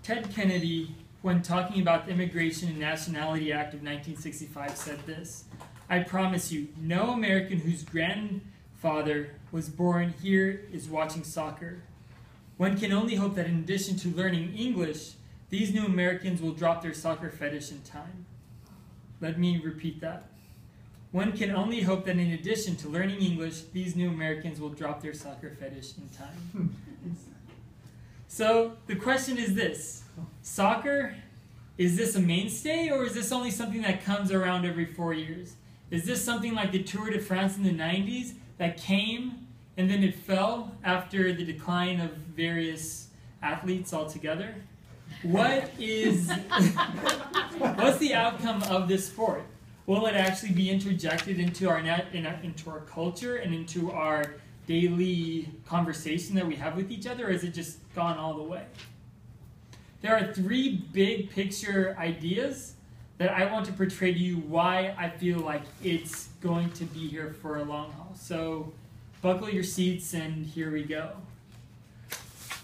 Ted Kennedy, when talking about the Immigration and Nationality Act of 1965, said this: "I promise you, no American whose grandfather was born here is watching soccer. One can only hope that in addition to learning English, these new Americans will drop their soccer fetish in time." Let me repeat that. One can only hope that in addition to learning English, these new Americans will drop their soccer fetish in time. So the question is this: soccer, is this a mainstay, or is this only something that comes around every 4 years? Is this something like the Tour de France in the 90s that came and then it fell after the decline of various athletes altogether? What's the outcome of this sport? Will it actually be interjected into our culture and into our daily conversation that we have with each other, or has it just gone all the way? There are 3 big picture ideas that I want to portray to you why I feel like it's going to be here for a long haul. So buckle your seats and here we go.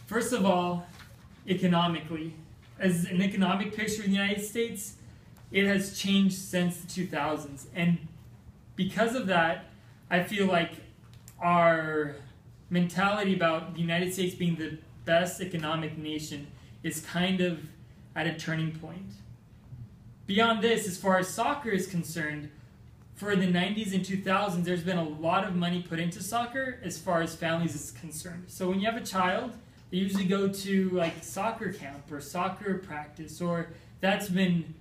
First of all, economically. As an economic picture in the United States, it has changed since the 2000s. And because of that, I feel like our mentality about the United States being the best economic nation is kind of at a turning point. Beyond this, as far as soccer is concerned, for the 90s and 2000s, there's been a lot of money put into soccer as far as families is concerned. So when you have a child, they usually go to like soccer camp or soccer practice, or that's been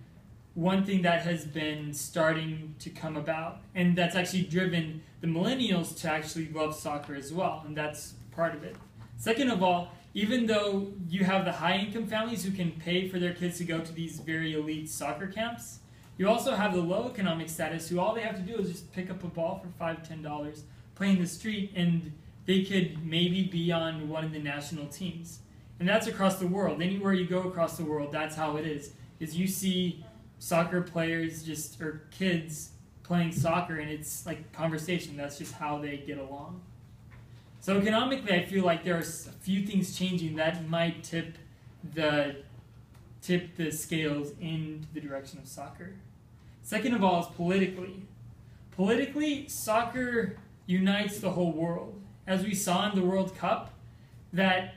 one thing that has been starting to come about. And that's actually driven the millennials to actually love soccer as well, and that's part of it. Second of all, even though you have the high-income families who can pay for their kids to go to these very elite soccer camps, you also have the low economic status who all they have to do is just pick up a ball for $5, $10, play in the street, and they could maybe be on one of the national teams. And that's across the world. Anywhere you go across the world, that's how it is you see soccer players or kids playing soccer, and it's like conversation. That's just how they get along. So economically, I feel like there are a few things changing that might tip the scales in the direction of soccer. Second of all is politically. Politically, soccer unites the whole world. As we saw in the World Cup, that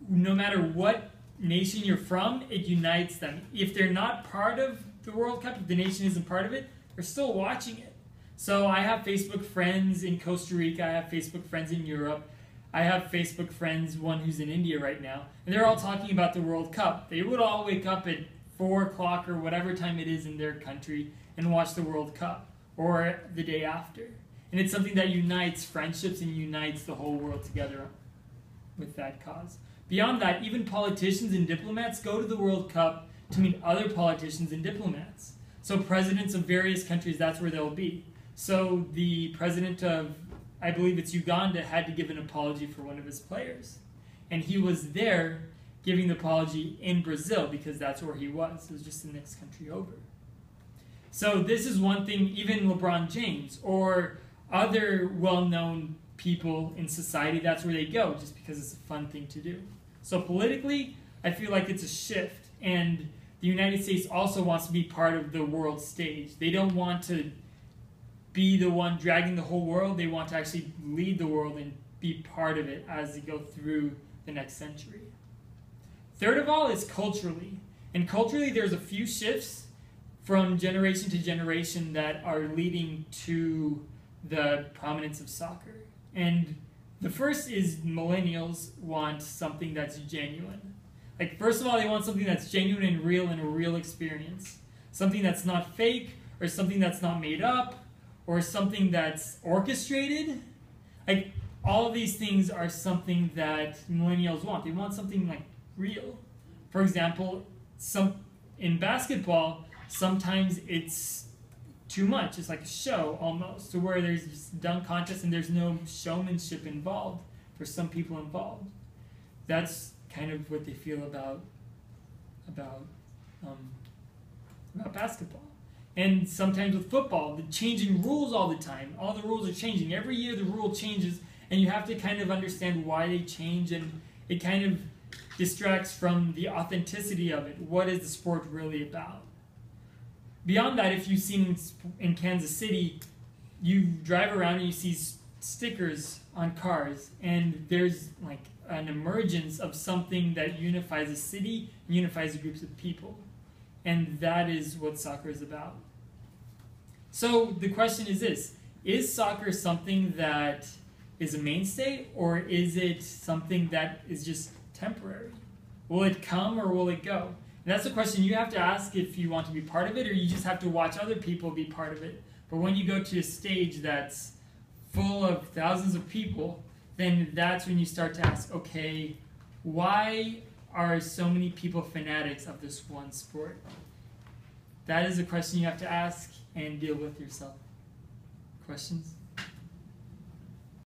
no matter what nation you're from, it unites them. If they're not part of the World Cup, if the nation isn't part of it, they're still watching it. So I have Facebook friends in Costa Rica, I have Facebook friends in Europe, I have Facebook friends, one who's in India right now, and they're all talking about the World Cup. They would all wake up at 4 o'clock or whatever time it is in their country and watch the World Cup, or the day after. And it's something that unites friendships and unites the whole world together with that cause. Beyond that, even politicians and diplomats go to the World Cup to meet other politicians and diplomats. So presidents of various countries, that's where they'll be. So the president of, I believe it's Uganda, had to give an apology for one of his players. And he was there giving the apology in Brazil because that's where he was. It was just the next country over. So this is one thing, even LeBron James or other well-known people in society, that's where they go just because it's a fun thing to do. So politically, I feel like it's a shift. And the United States also wants to be part of the world stage. They don't want to be the one dragging the whole world. They want to actually lead the world and be part of it as they go through the next century. Third of all is culturally. And culturally, there's a few shifts from generation to generation that are leading to the prominence of soccer. And the first is millennials want something that's genuine. Like, first of all, they want something that's genuine and a real experience. Something that's not fake, or something that's not made up, or something that's orchestrated. Like, all of these things are something that millennials want. They want something like real. For example, in basketball, sometimes it's too much. It's like a show almost, to where there's just dunk contests and there's no showmanship involved for some people involved. That's kind of what they feel about basketball. And sometimes with football, the changing rules all the time. All the rules are changing. Every year the rule changes, and you have to kind of understand why they change, and it kind of distracts from the authenticity of it. What is the sport really about? Beyond that, if you've seen in Kansas City, you drive around and you see stickers on cars, and there's like an emergence of something that unifies a city, unifies groups of people. And that is what soccer is about. So the question is this: is soccer something that is a mainstay, or is it something that is just temporary? Will it come or will it go? And that's the question you have to ask if you want to be part of it, or you just have to watch other people be part of it. But when you go to a stage that's full of thousands of people, then that's when you start to ask, okay, why are so many people fanatics of this one sport? That is a question you have to ask and deal with yourself. Questions?